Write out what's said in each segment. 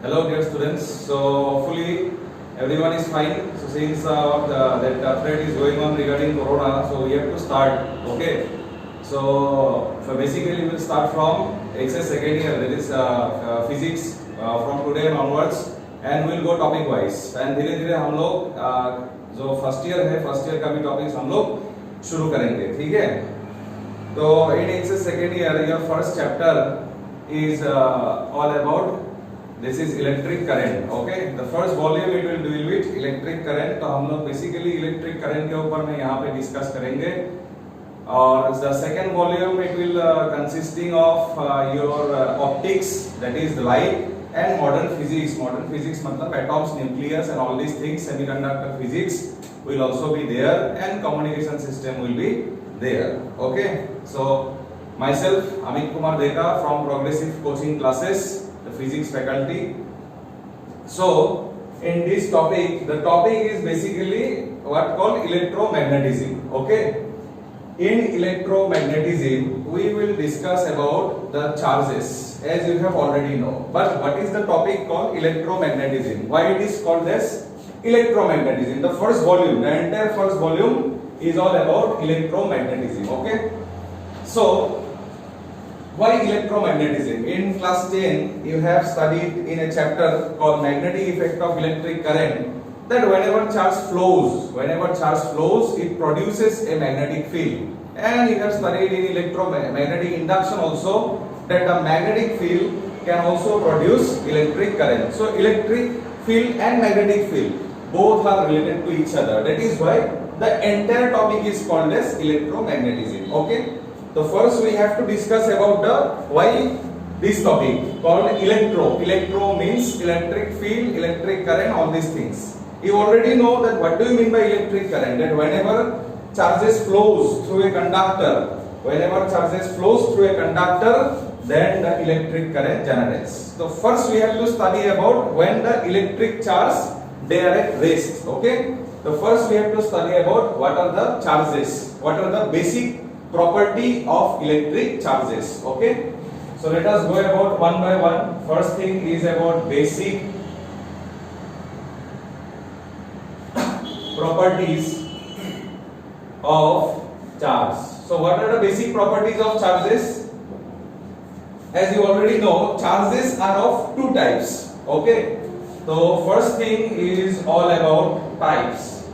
Hello, dear students. So hopefully everyone is fine. So since that thread is going on regarding corona, so we have to start. Okay. So basically we will start from exercise second year. That is physics from today and onwards, and we will go topic wise. And धीरे धीरे हम लोग जो first year है, first year का भी topics हम लोग शुरू करेंगे. ठीक है. तो in exercise second year, your first chapter is all about this is electric current. Okay, the first volume it will deal with electric current. तो हम लोग basically electric current के ऊपर में यहाँ पे डिस्कस करेंगे. और the second volume it will consisting of your optics, that is the light, and modern physics. Modern physics मतलब atoms, nucleus and all these things. Semiconductor physics will also be there, and communication system will be there. Okay, so myself Amit Kumar Deka from Progressive Coaching Classes, the physics faculty. So in this topic, the topic is basically what called electromagnetism. Okay, in electromagnetism we will discuss about the charges, as you have already know. But what is the topic called electromagnetism? Why it is called as electromagnetism? The first volume, the entire first volume is all about electromagnetism. Okay, so why electromagnetism? In class 10 you have studied in a chapter called magnetic effect of electric current, that whenever charge flows it produces a magnetic field. And you have studied in electromagnetic induction also that the magnetic field can also produce electric current. So electric field and magnetic field both are related to each other. That is why the entire topic is called as electromagnetism. Okay, so first we have to discuss about the why this topic called electro means electric field, electric current, all these things. You already know that what do you mean by electric current, that whenever charges flows through a conductor, then the electric current generates. So first we have to study about when the electric charge they are at rest. Okay, so first we have to study about what are the charges, what are the basic property of electric charges. Okay, so let us go about one by one. First thing is about basic properties of charge. So what are the basic properties of charges? As you already know, charges are of two types. Okay, so first thing is all about types.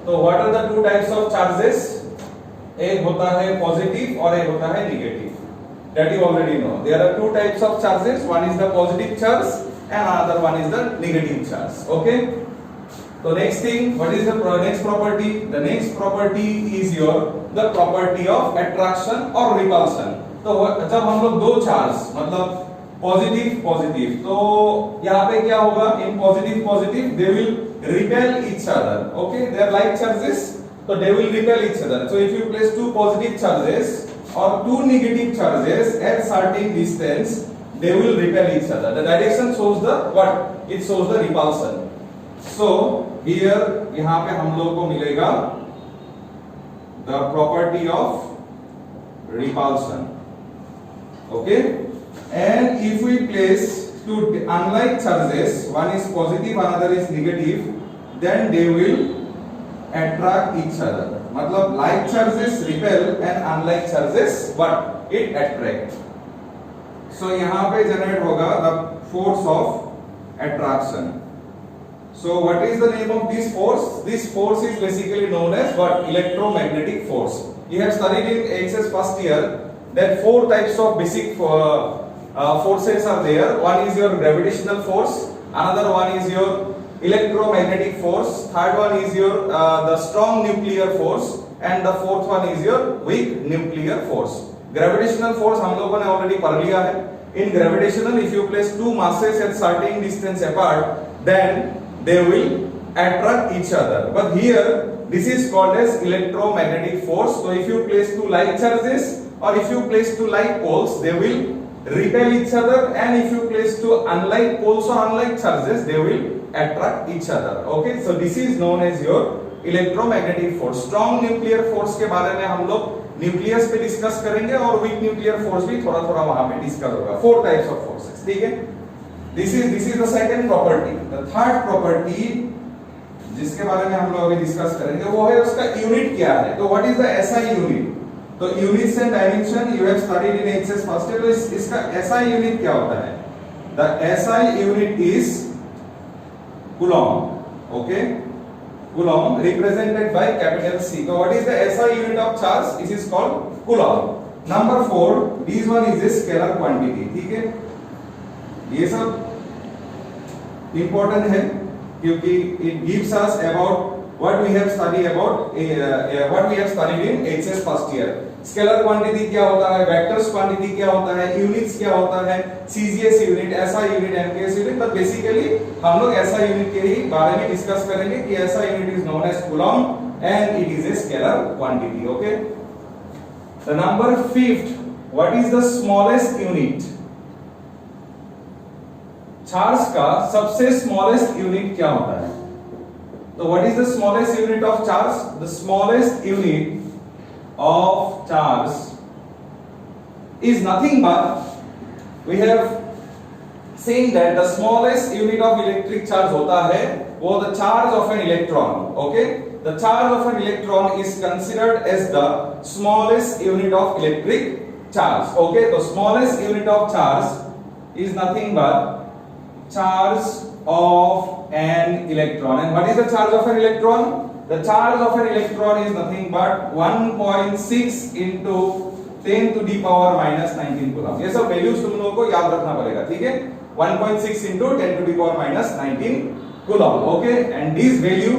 So what are the two types of charges? एक होता है positive और एक होता है negative. That you already know. There are two types of charges. One is the positive charge and another one is the negative charge. Okay. So next thing, what is the next property? The next property is the property of attraction or repulsion. तो जब हम लोग दो charge मतलब positive, तो यहाँ पे क्या होगा? In positive they will repel each other. Okay, they are like charges, so they will repel each other. So if you place two positive charges or two negative charges at certain distance, they will repel each other. The direction shows the what? It shows the repulsion. So here यहाँ पे हम लोग को मिलेगा the property of repulsion. Okay, and if we place two unlike charges, one is positive, another is negative, then they will attract each other. मतलब like charges repel and unlike charges what? It attract. So यहाँ पे generate होगा the force of attraction. So what is the name of this force? This force is basically known as what? Electromagnetic force. You have studied in HS first year that four types of basic forces are there. One is your gravitational force, another one is your electromagnetic force, third one is your the strong nuclear force, and the fourth one is your weak nuclear force. Gravitational force हम लोगों ने already पढ़ लिया है. In gravitational, if you place two masses at certain distance apart, then they will attract each other. But here this is called as electromagnetic force. So if you place two like charges or if you place two like poles, they will repel each other, and if you place two unlike poles or unlike charges, they will attract each other. Okay, so this is known as your electromagnetic force. Strong nuclear force के बारे में हम लोग nucleus पे discuss करेंगे और weak nuclear force भी थोड़ा थोड़ा वहां पे डिस्कस होगा. 4 टाइप्स ऑफ फोर्सेस. ठीक है. This is the second property. The third property जिसके बारे में हम लोग अभी डिस्कस करेंगे वो है उसका यूनिट क्या है। तो what is the SI unit? तो units and dimension you have studied in HS first year. तो इसका एसआई यूनिट क्या होता है? The SI unit is coulomb. Okay, coulomb represented by capital C। तो what is the SI unit of charge? It is called coulomb. Number 4, this one is a scalar quantity. ठीक है, ये सब important है क्योंकि it gives us about what we have studied about what we have studied in HS first year। Scalar quantity क्या होता है, vectors quantity क्या होता है, यूनिट्स क्या होता है, CGS unit, SI unit, MKS unit. तो बेसिकली हम लोग एसआई यूनिट के ही बारे में डिस्कस करेंगे कि SI unit is known as coulomb and it is a scalar quantity. Okay, the number 5th, what is the smallest unit? Charge का सबसे स्मॉलेस्ट यूनिट क्या होता है? So what is the smallest unit of charge? The smallest unit of charge is nothing but we have seen that the smallest unit of electric charge होता है वो the charge of an electron। Okay, the charge of an electron is considered as the smallest unit of electric charge। Okay, the smallest unit of charge is nothing but charge of an electron। And what is the charge of an electron? The charge of an electron is nothing but 1.6 into 10 to the power minus 19 coulomb. ये सब values तुम लोगों को याद रखना पड़ेगा। ठीक है, 1.6 into 10 to the power minus 19 coulomb. Okay, and this value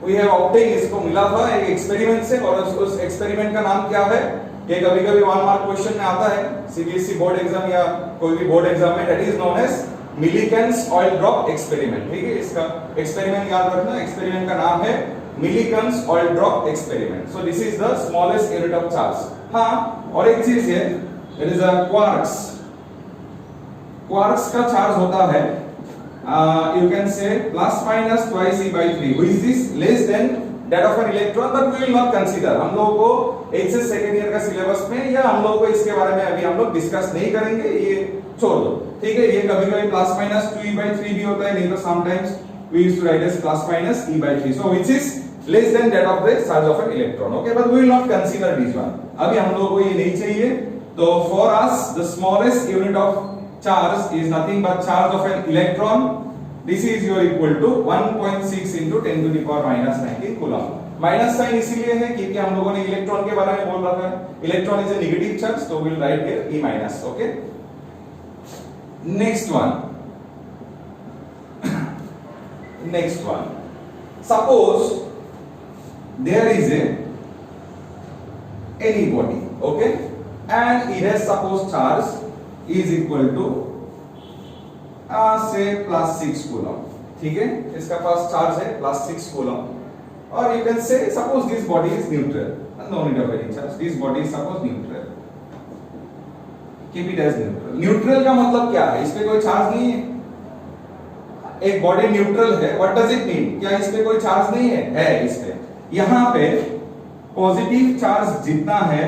we have obtain, इसको मिला था एक एक्सपेरिमेंट से। और उस एक्सपेरिमेंट का नाम क्या है? ये कभी-कभी 1 मार्क क्वेश्चन में आता है सीबीएसई बोर्ड एग्जाम या कोई भी बोर्ड एग्जाम में। That is known as Millikan's oil drop experiment. ठीक है, इसका एक्सपेरिमेंट याद रखना। एक्सपेरिमेंट का नाम है Millikan's oil drop experiment. So this is the smallest unit of charge. हां, और एक चीज है, it is a quarks. Quarks का चार्ज होता है you can say plus minus twice E/3, which is less than that of an electron, but we will not consider। हम लोगों को एचएस सेकंड ईयर का सिलेबस में या हम लोगों को इसके बारे में अभी हम लोग डिस्कस नहीं करेंगे, ये छोड़ दो। ठीक है, ये कभी-कभी प्लस माइनस 2E/3 भी होता है, नहीं तो sometimes we used to write as plus minus E/3, so which is less than that of the charge of an electron। okay, but we will not consider this one। अभी हम लोगों को ये नहीं चाहिए। तो for us the smallest unit of charge is nothing but charge of an electron। This is your equal to 1.6 into 10 to the power minus 19 coulomb. Minus sign इसीलिए है क्योंकि हम लोगों ने इलेक्ट्रॉन के बारे में बोल रखा है। Electron is a negative charge, तो we'll write here E minus। okay, next one suppose there is any body, okay, and it has suppose charge is equal to say plus 6 coulomb. ठीक है, इसका पास चार्ज है plus 6 coulomb. और you can say suppose this body is neutral, no need of any charge, this body is suppose neutral, keep it as neutral। Neutral का मतलब क्या है? इस पे कोई चार्ज नहीं है। एक बॉडी न्यूट्रल है, व्हाट डज इट मीन? क्या इस पे कोई चार्ज नहीं है? है इस पे। यहां पे पॉजिटिव चार्ज जितना है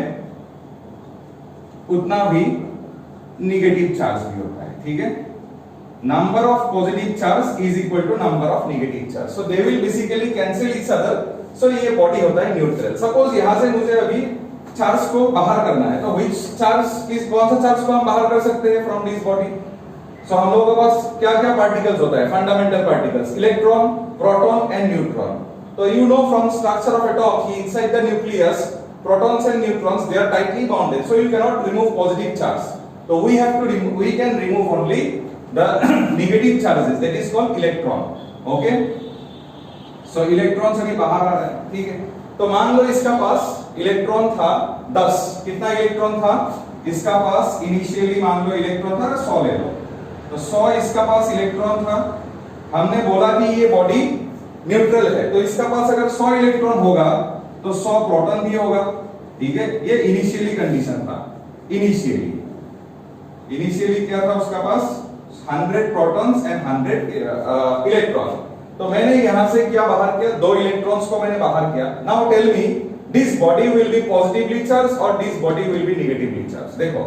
उतना भी नेगेटिव चार्ज भी होता है। ठीक है, number of positive charge is equal to number of negative charge, so they will basically cancel each other। so ये बॉडी होता है न्यूट्रल। सपोज यहां से मुझे अभी चार्ज को बाहर करना है, तो which चार्ज, कौन सा चार्ज को हम बाहर कर सकते हैं फ्रॉम दिस बॉडी? सो हम लोगों के पास क्या क्या पार्टिकल्स होता है? Fundamental particles, electron, proton and neutron. तो you know from structure of atom कि inside the nucleus protons and neutrons they are tightly bonded, so you cannot remove positive charge। so we can remove only the negative charges, that is called electron। okay, so electron से भी बाहर आ रहा है। ठीक है, तो मान लो इसका पास इलेक्ट्रॉन था 10। कितना इलेक्ट्रॉन था इसका पास? इनिशियली मान लो इलेक्ट्रॉन था 100 ले लो, तो 100 इसका पास इलेक्ट्रॉन था। हमने बोला कि ये बॉडी न्यूट्रल है, तो इसका पास अगर 100 इलेक्ट्रॉन होगा तो 100 प्रोटॉन भी होगा। ठीक है, ये इनिशियली कंडीशन था। इनिशियली क्या था उसका पास? 100 प्रोटॉन्स एंड 100 इलेक्ट्रॉन। तो मैंने यहां से क्या बाहर किया? 2 इलेक्ट्रॉन्स को मैंने बाहर किया। Now tell me this body will be positively charge और this body will be negatively charge. देखो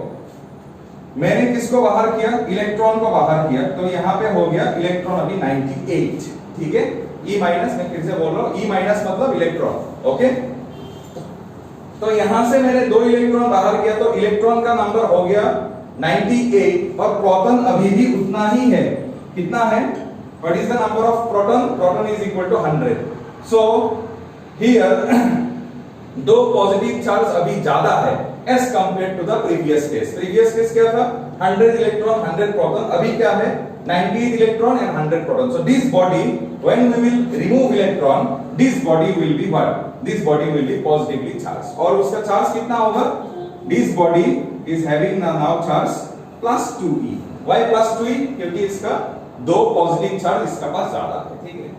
मैंने किसको बाहर किया, इलेक्ट्रॉन को बाहर किया, तो यहाँ पे हो गया इलेक्ट्रॉन अभी 98, ठीक है। E माइनस, मैं फिर से बोल रहा हूँ, E माइनस मतलब इलेक्ट्रॉन, ओके। तो यहां से मैंने 2 इलेक्ट्रॉन बाहर किया, तो इलेक्ट्रॉन का नंबर हो गया 98 और प्रोटॉन अभी भी उतना ही है, कितना है, what is the number of proton, proton is equal to 100। So here 2 positive charge अभी ज्यादा है as compare to the previous case. Previous case क्या था, 100 इलेक्ट्रॉन 100 प्रोटॉन, अभी क्या है 98 electron and 100 proton. So this body, when we will remove electron, this body will be what, this body will be positively charge. और उसका charge कितना होगा, this body is having now charge +2e। Why +2e, क्योंकि इसका 2 positive charge इसका पास ज्यादा है, ठीक है।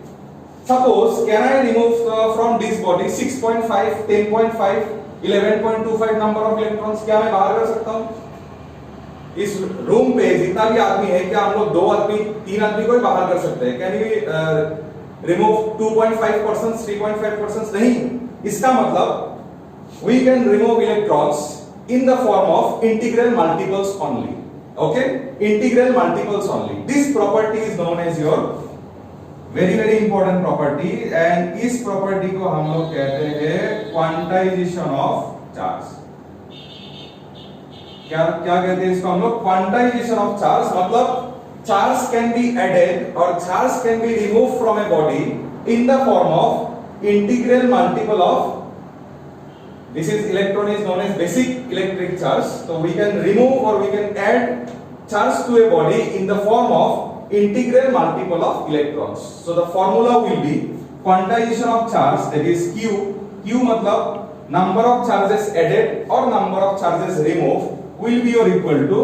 Suppose can I remove from this body 6.5, 10.5, 11.25 number of electrons, क्या मैं बाहर कर सकता हूँ इस रूम पे जितना भी आदमी है, क्या हम लोग 2 आदमी 3 आदमी को ही बाहर कर सकते हैं? Can we remove 2.5%, 3.5%? नहीं। इसका मतलब we can remove electrons in the form of integral multiples only, okay, integral multiples only. This property is known as your very important property, and इस प्रॉपर्टी को हम लोग कहते हैं क्वांटाइजेशन ऑफ चार्ज। क्या क्या कहते हैं इसको हम लोग, क्वांटाइजेशन ऑफ चार्ज। मतलब चार्ज कैन बी एडेड और charge can be remove from a body in the form of integral multiple of, this is electron is known as basic electric charge. तो वी कैन रिमूव और we can add charge to a body in the form of integral multiple of electrons. So the formula will be quantization of charge, that is Q. Q मतलब number of charges added or number of charges removed, will be or equal to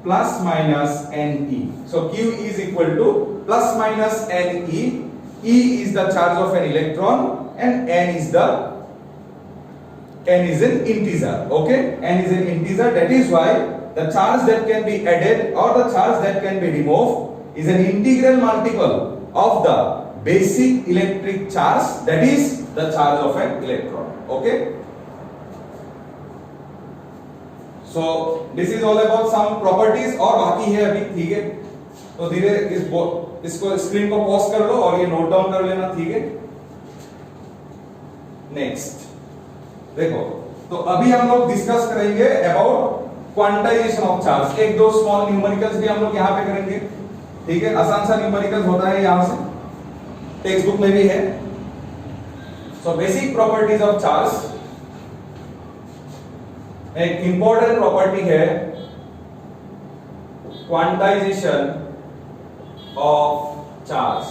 plus minus NE. So Q is equal to plus minus NE. E is the charge of an electron and N is an integer. Okay, N is an integer. That is why the charge that can be added or the charge that can be removed is an integral multiple of the basic electric charge, that is the charge of an electron. Okay, so this is all about some properties और बाकी है अभी, ठीक है। तो धीरे इसको screen को पॉज कर लो और ये नोट डाउन कर लेना, ठीक है। नेक्स्ट देखो, तो अभी हम लोग डिस्कस करेंगे about quantization of charge. 1-2 small numericals भी हम लोग यहाँ पे करेंगे, ठीक है। आसान सा न्यूमेरिकल होता है, यहां से टेक्स्ट बुक में भी है। So basic properties of charge, एक इंपॉर्टेंट प्रॉपर्टी है quantisation of charge.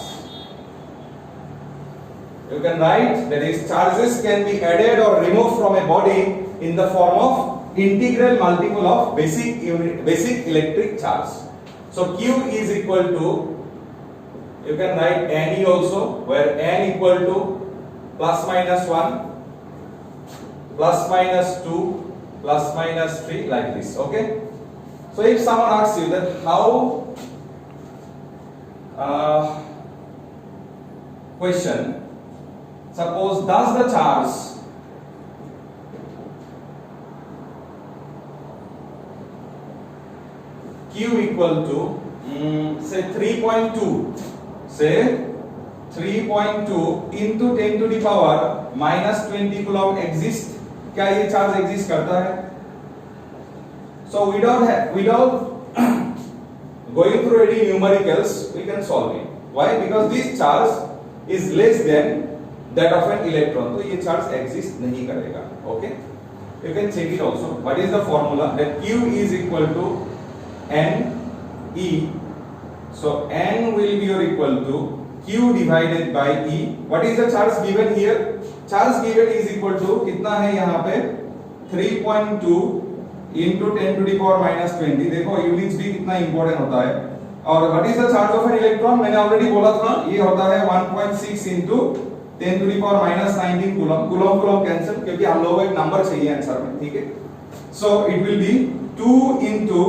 You can write that is charges can be added और remove from a body in the form of integral multiple of basic electric charge. So Q is equal to, you can write Ne also, where N equal to plus minus 1, plus minus 2, plus minus 3, like this. Okay. So if someone asks you that how, question, suppose does the charge Q equal to say 3.2, say 3.2 into 10 to the power minus 20 coulomb exist, क्या ये charge exist करता है? So without going through any numericals we can solve it. Why? Because this charge is less than that of an electron, तो ये charge exist नहीं करेगा। Okay, you can check it also. What is the formula? That Q is equal to N E, so N will be or equal to Q divided by E. What is the charge given here? Charge given is equal to कितना है यहाँ पे 3.2 into 10 to the power minus 20। देखो units भी कितना important होता है। और what is the charge of an electron? मैंने ऑलरेडी बोला था, ये होता है 1.6 into 10 to the power minus 19 coulomb. Coulomb cancel, क्योंकि हम लोगों को एक नंबर चाहिए आंसर में, ठीक है। So it will be 2 into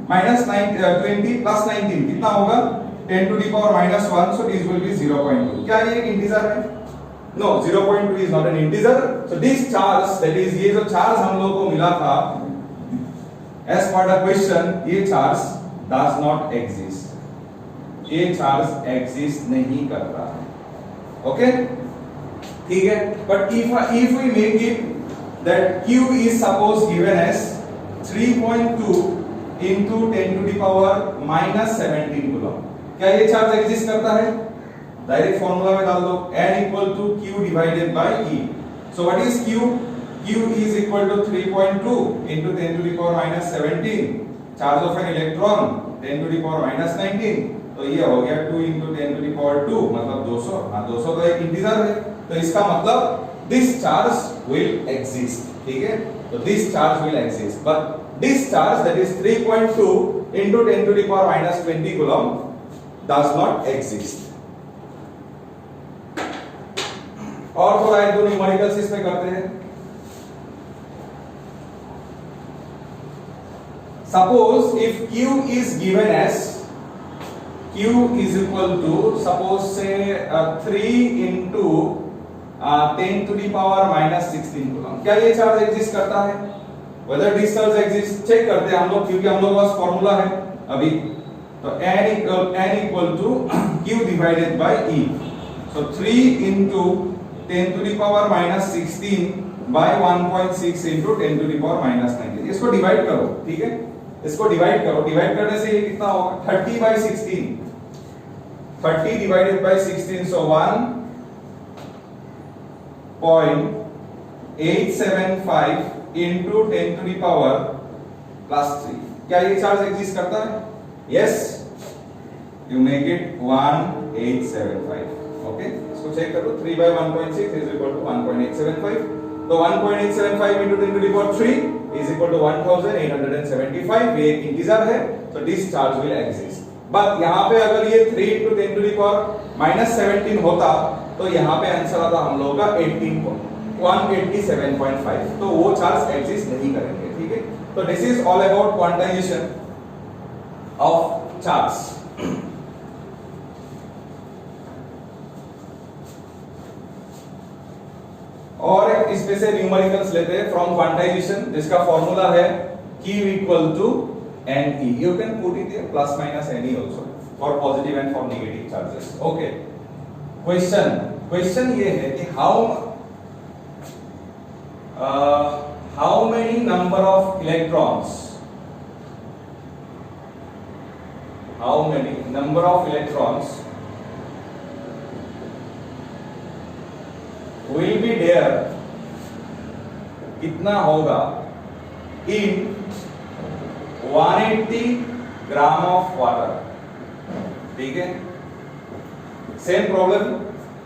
minus 20 plus 19 कितना होगा 10 to the power minus 1, so this will be 0.2। क्या ये एक इंटीजर है? No, 0.2 is not an integer. So this charge, that is ये जो चार्ज हम लोगों को मिला था, एज पर द क्वेश्चन ये चार्ज डज नॉट एग्जिस्ट, ये चार्ज एग्जिस्ट नहीं करता है, ओके ठीक है। But if we make it that q is suppose given as 3.2 into 10 to the power minus 17 coulomb, क्या ये चार्ज एग्जिस्ट करता है? डायरेक्ट फॉर्मूला में डाल दो, n equal to q divided by e. So what is q? q is equal to 3.2 into 10 to the power minus 17, charge of an electron 10 to the power minus 19, तो ये हो गया 2 into 10 to the power 2 मतलब 200। हाँ 200 तो एक integer है, तो इसका मतलब this charge will exist, ठीक है। तो this charge will exist, but this charge that is 3.2 into 10 to the power minus 20 coulomb does not exist। और थोड़ा एक दो न्यूमेरिकल्स इसमें करते हैं। Suppose if q is given as q is equal to suppose say 3 into 10 to the power minus 16 coulomb, क्या ये charge exist करता है? whether this charge exists check करते हैं हम लोग, क्योंकि हम लोग के पास फॉर्मूला है अभी। तो n equal to q divided by e, so 3 into 10 to the power minus 16 by 1.6 into 10 to the power minus 19, इसको डिवाइड करो, ठीक है, इसको डिवाइड करो, डिवाइड करने से ये कितना होगा 30 by 16, 30 divided by 16, so 1.875 into 10 to the power plus 3, क्या ये चार्ज एग्जिस्ट करता है? Yes, you make it 1875, okay इसको चेक करो, 3 by 1.6 is equal to 1.875, तो 1.875 into 10 to the power 3 is equal to 1875, ये एक इंटीजर है, तो this charge will exist. But यहाँ पे अगर ये 3 into 10 to the power minus 17 होता तो यहाँ पे आंसर आता हम लोगों का 187.5, तो वो चार्ज एग्जिस्ट नहीं करेंगे, ठीक है। तो this is all about quantization of charge. और इसमें से न्यूमेरिकल्स लेते हैं फ्रॉम क्वांटाइजेशन, जिसका फॉर्मूला है q equal to ne, you can put it here plus minus ne also for positive and for negative charges, okay। Question ये है कि how many number of electrons will be there, कितना होगा in 180 gram of water, ठीक है। Same problem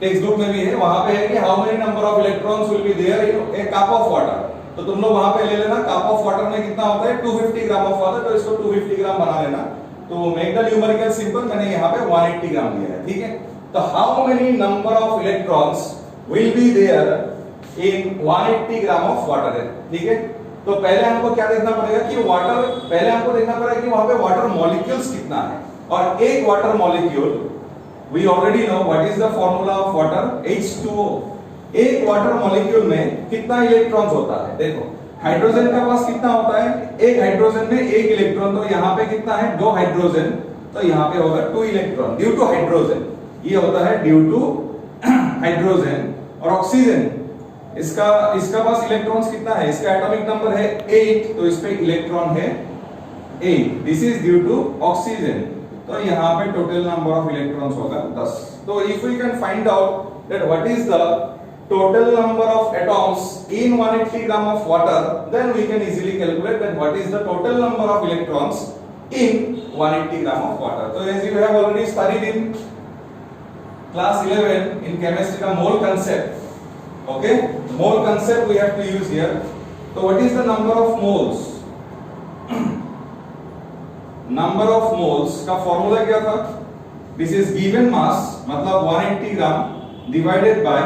text book में भी है, वहां पे है कि how many number of electrons will be there in a cup of water, तो तुम लोग वहां पे ले लेना कप ऑफ वाटर में कितना होता है 250 ग्राम ऑफ वाटर, तो इसको 250 ग्राम बना लेना, तो मेक द न्यूमेरिकल सिंपल, मैंने यहाँ पे 180 ग्राम लिया है, ठीक है। तो how many number of electrons will be there in 180 gram of water है, ठीक है। तो पहले हमको क्या देखना पड़ेगा कि वाटर, पहले हमको देखना पड़ेगा कि वहां पे वाटर मॉलिक्यूल्स कितना है, और एक water molecule we already know what is the formula of water, H2O। एक वाटर मॉलिक्यूल में कितना इलेक्ट्रॉन्स होता है? देखो हाइड्रोजन का पास कितना होता है, एक हाइड्रोजन में एक इलेक्ट्रॉन, तो यहाँ पे कितना है 2 हाइड्रोजन, तो यहाँ पे होगा 2 इलेक्ट्रॉन ड्यू टू हाइड्रोजन, ये होता है ड्यू टू हाइड्रोजन। और ऑक्सीजन, इसका पास इलेक्ट्रॉन्स कितना है, इसका एटॉमिक नंबर है 8, तो इस पे इलेक्ट्रॉन है 8, this is due to oxygen, तो यहाँ पे टोटल नंबर ऑफ इलेक्ट्रॉन्स होगा 10। तो if we can find out that what is the total number of atoms in 180 gram of water, then we can easily calculate that what is the total number of electrons in 180 gram of water. तो as you have already studied in class 11 in chemistry का mole concept, okay, mole concept we have to use here। so what is the number of moles? number of moles का formula क्या था? this is given mass मतलब 180 ग्राम divided by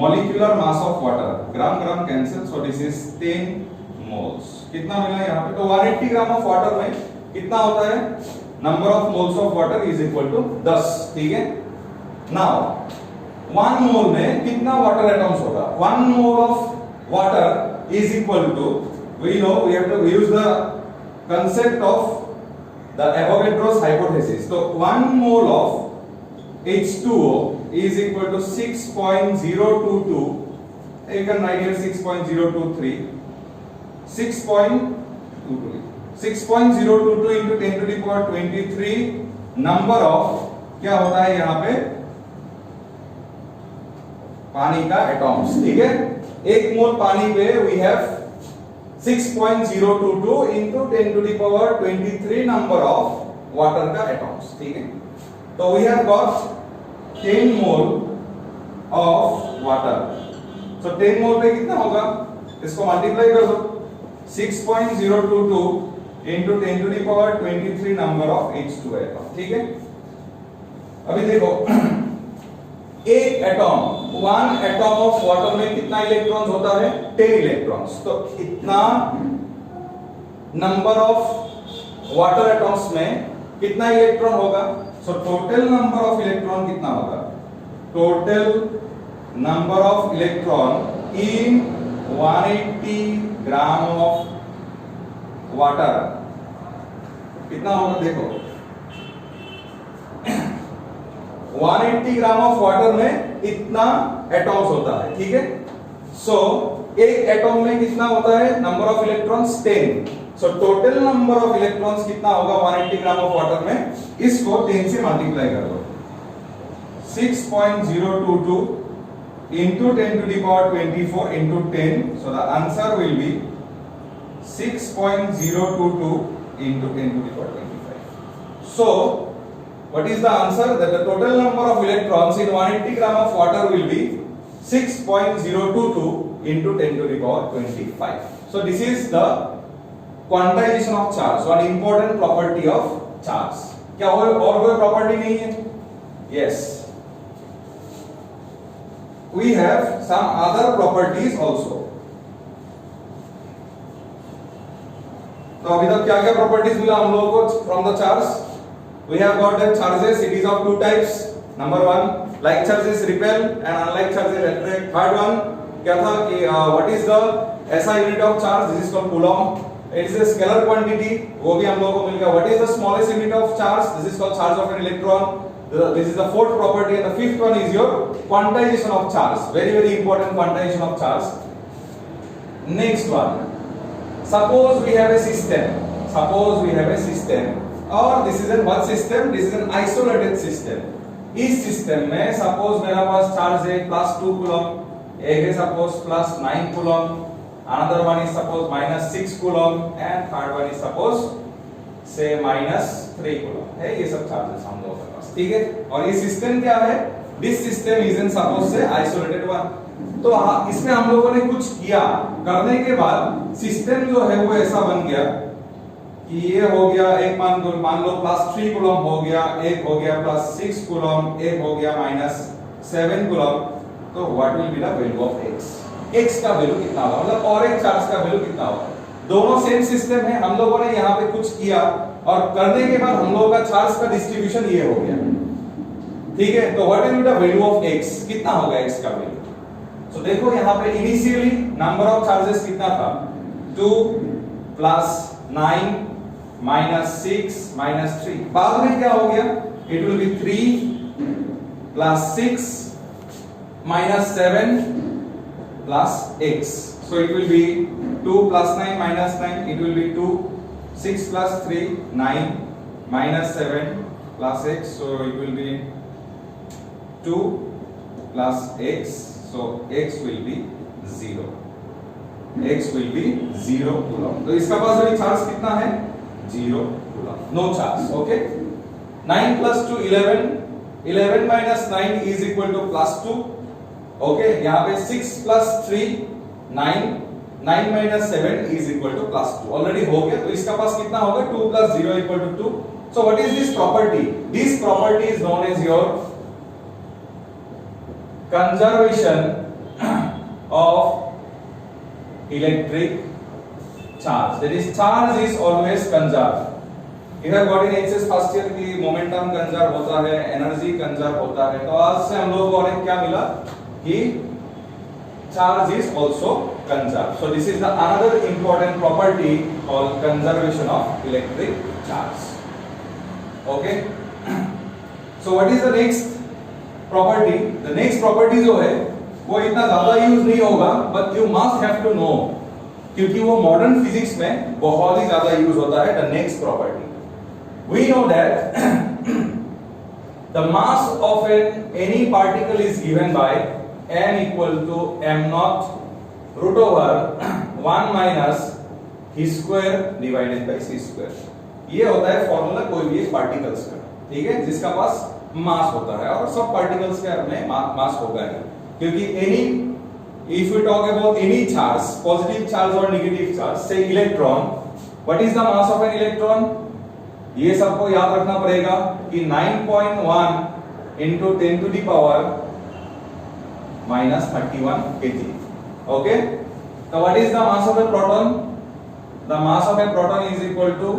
molecular mass of water, gram gram cancel, so this is 10 moles। कितना मिला यहाँ पे? तो 180 gram of water में कितना होता है? Number of moles of water is equal to 10, ठीक है। Now, 1 mole में कितना water atoms होगा? 1 mole of water is equal to, we know we have to use the concept of the Avogadro's hypothesis. So 1 mole of H2O is equal to 6.022. You can write here 6.023. 6.022 into 10 to the power 23 number of, क्या होता है यहाँ पे, पानी का atoms. ठीक है, 1 मोल पानी पे we have 6.022 into 10 to the power 23 number of water का एटॉम्स. ठीक है, तो we have got 10 mole of water. So 10 मोल पे कितना होगा, इसको मल्टीप्लाई कर दो. 6.022 into 10 to the power 23 number of H2 atom. ठीक है, अभी देखो एक एटॉम, 1 एटॉम ऑफ वाटर में कितना इलेक्ट्रॉन्स होता है, 10 इलेक्ट्रॉन्स. तो इतना नंबर ऑफ वाटर एटॉम्स में कितना इलेक्ट्रॉन होगा. So total number of electron कितना होगा, total number of electron in 180 gram of water कितना होगा. देखो 180 ग्राम ऑफ वाटर में इतना एटॉम्स होता है. ठीक है, सो एक एटॉम में कितना होता है, number of electrons 10. So total number of electrons कितना होगा 180 ग्राम ऑफ वाटर में, इसको 10 से मल्टीप्लाई कर दो. 6.022 into 10 to the power 24 into 10. So the answer will be 6.022 into 10 to the power 25. So what is the answer, that the total number of electrons in 180 gram of water will be 6.022 into 10 to the power 25. So this is the quantization of charge, one important property of charge. क्या और कोई property नहीं है? Yes, we have some other properties also. तो अभी तक क्या क्या प्रॉपर्टीज मिला हम लोगों को from the charge. We have got the charges, it is of two types. Number 1, like charges repel and unlike charges attract. Third one क्या था कि what is the SI unit of charge, this is called coulomb. It is a scalar quantity, वो भी हम लोगों को मिल गया. What is the smallest unit of charge, this is called charge of an electron. This is the fourth property, and the fifth one is your quantization of charge, very very important quantization of charge. Next one, suppose we have a system, or this is a what system, this is an isolated system. इस system में suppose मेरा पास charge है +2 coulomb, एक है suppose +9 coulomb, another one is suppose -6 coulomb, and third one is suppose say -3 coulomb है. ये सब charges हम लोगों के पास. ठीक है, और ये सिस्टम क्या है, this system is in suppose से आइसोलेटेड वन. तो इसमें हम लोगों ने कुछ किया, करने के बाद सिस्टम जो है वो ऐसा बन गया कि ये हो गया, एक मान लो +3 कूलम हो गया, एक हो गया +6 कूलम, एक हो गया -7 कूलम. तो what will be the value of x का वैल्यू कितना होगा, मतलब और एक चार्ज का वैल्यू कितना होगा. दोनों सेम सिस्टम है, हम लोगों ने यहाँ पे कुछ किया और करने के बाद हम लोगों का चार्ज का डिस्ट्रीब्यूशन ये हो गया. ठीक है, तो what will be the value of x, कितना होगा x का वैल्यू. तो देखो यहाँ पे इनिशियली नंबर ऑफ चार्जेस कितना था, 2 + 9 -6 -3. बाद में क्या हो गया, it will be 3 + 6 -7 + x. So it will be 2 + 9 -9, it will be 2. 6 + 3 9 -7 + x, so it will be 2 + x. So x will be 0. x will be 0 coulomb. तो इसका पास अभी चार्ज कितना है, 0 coulomb, no charge. Okay, 9 + 2 11, 11 - 9 is equal to +2. Okay, यहाँ पे 6 + 3 9, 9 - 7 is equal to +2. Already हो गया, तो इसका पास कितना होगा, 2 + 0 = 2. So what is this property? This property is known as your conservation of electric charge. That is, charge is always conserved. You have got in HS first year की momentum conserve होता है, energy conserve होता है. तो आज से हम लोगों को और क्या मिला कि charge is also conserved. So this is the another important property called conservation of electric charge. Okay. So what is the next property? The next property जो है वो इतना ज्यादा यूज नहीं होगा, but you must have to know, क्योंकि वो modern physics में बहुत ही ज्यादा यूज होता है. The next property, we know that the mass of any particle is given by n equal to m naught root over 1 minus v square divided by c square. ये होता है formula कोई भी पार्टिकल्स का, ठीक है, जिसका पास मास होता है, और सब पार्टिकल्स के में मास होगा ही, क्योंकि any if you talk about any charge, positive charge और नेगेटिव चार्ज, से electron, what is the mass of an electron? ये सबको याद रखना पड़ेगा कि 9.1 into 10 to the power minus 31 kg. Okay, so what is the mass of a proton? The mass of a proton is equal to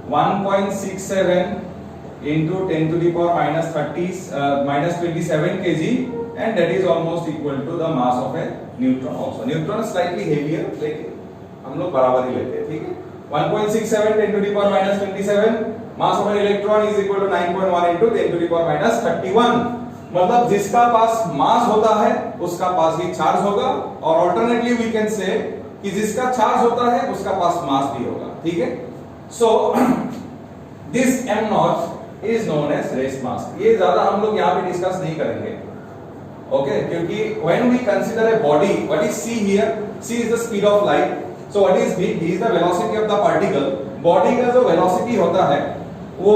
1.67 into 10 to the power minus 27 kg, and that is almost equal to the mass of a neutron also. Neutron slightly heavier, लेकिन हम लोग बराबर ही लेते हैं, ठीक है. 1.67 10 to the power minus 27, mass of an electron is equal to 9.1 into 10 to the power minus 31. मतलब जिसका पास मास होता है उसका पास ही चार्ज होगा, और ऑल्टरनेटली वी कैन से कि जिसका चार्ज होता है उसका पास मास भी होगा, ठीक है. So this m naught is known as rest mass. ये ज्यादा हम लोग यहाँ पे डिस्कस नहीं करेंगे, ओके, क्योंकि when we consider a body, what is c here? c is the speed of light. So what is v? v is the velocity of the particle. Body का जो वेलोसिटी होता है वो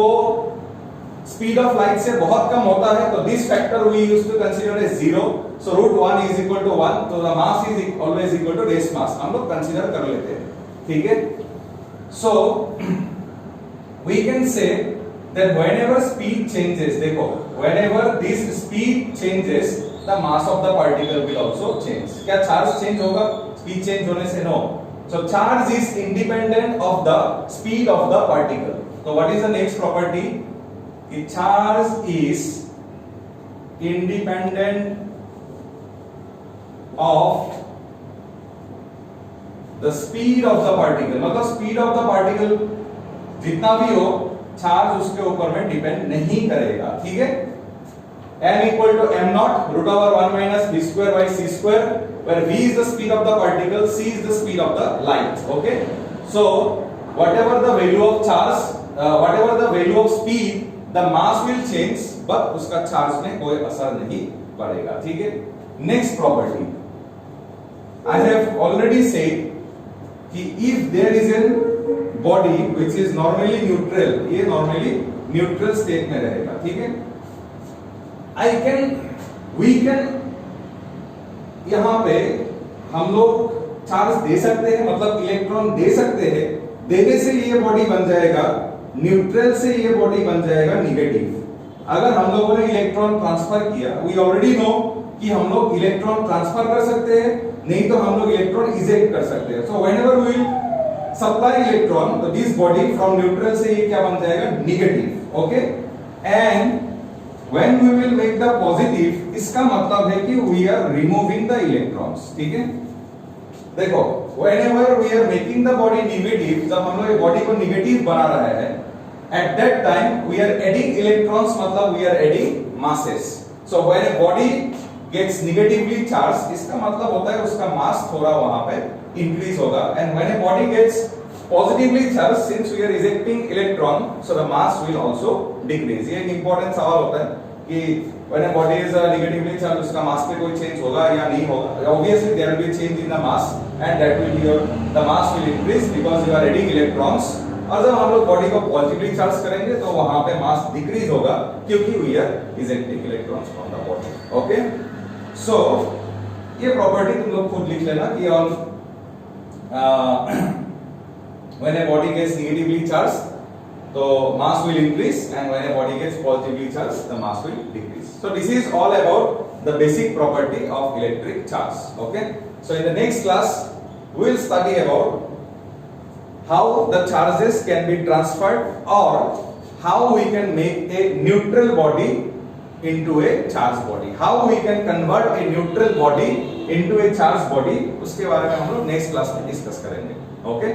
स्पीड ऑफ लाइट से बहुत कम होता है, तो this factor we used to consider as 0. So √1 is equal to 1, तो the mass is always equal to rest mass. हम लोग कंसीडर कर लेते हैं, ठीक है. So we can say that whenever speed changes, देखो, whenever this speed changes the mass of the particle will also change. क्या चार्ज चेंज होगा स्पीड चेंज होने से? No. So charge is independent of the speed of the particle. तो what is the next property? कि charge is independent of the speed of the particle. मतलब speed of the particle जितना भी हो, charge उसके ऊपर में डिपेंड नहीं करेगा, ठीक है. m equal to m naught root over 1 minus v square by c square, where v is the speed of the particle, c is the speed of the light. Okay, so whatever the value of charge, whatever the value of speed, the mass will change, but उसका charge में कोई असर नहीं पड़ेगा, ठीक है. Next property, I have already said कि if there is a body which is normally neutral, ये normally neutral state में रहेगा, ठीक है. we can यहाँ पे हम लोग चार्ज दे सकते हैं, मतलब इलेक्ट्रॉन दे सकते हैं. देने से ये बॉडी बन जाएगा न्यूट्रल, से ये बॉडी बन जाएगा निगेटिव. अगर हम लोगों ने इलेक्ट्रॉन ट्रांसफर किया, वी ऑलरेडी नो कि हम लोग इलेक्ट्रॉन ट्रांसफर कर सकते हैं, नहीं तो हम लोग इलेक्ट्रॉन इजेक्ट कर सकते हैं. So whenever we will supply electron, तो दिस बॉडी फ्रॉम न्यूट्रल से ये क्या बन जाएगा? Negative. Okay, and when we will make the positive, इसका मतलब है कि we are removing the electrons, ठीक है. देखो, whenever we are making the body negative, जब हम लोग ये बॉडी को निगेटिव बना रहे हैं, at that time we are adding electrons, मतलब we are adding masses. So when a body gets negatively charged, इसका मतलब होता है उसका मास थोड़ा वहां पे increase होगा, and when a body gets positively charged, since we are ejecting electron, so the mass will also decrease. ये एक important सवाल होता है कि when a body is negatively charged, उसका मास पे कोई चेंज होगा या नहीं होगा? Obviously there will be a change in the mass, and that will be the mass will increase because you are adding electrons. और जब हम लोग बॉडी को पॉजिटिवली चार्ज करेंगे तो वहां पे मास डिक्रीज होगा, क्योंकि we are ejecting electrons from the body. Okay, so ये प्रॉपर्टी तुम लोग खुद लिख लेना कि on when a body gets negatively charged, so mass will increase, and when a body gets positively charged, the mass will decrease. So this is all about the basic property of electric charge. Okay, so in the next class we will study about how the charges can be transferred, or how we can make a neutral body into a charged body. How we can convert a neutral body into a charged body, उसके बारे में हम लोग next class में discuss करेंगे. Okay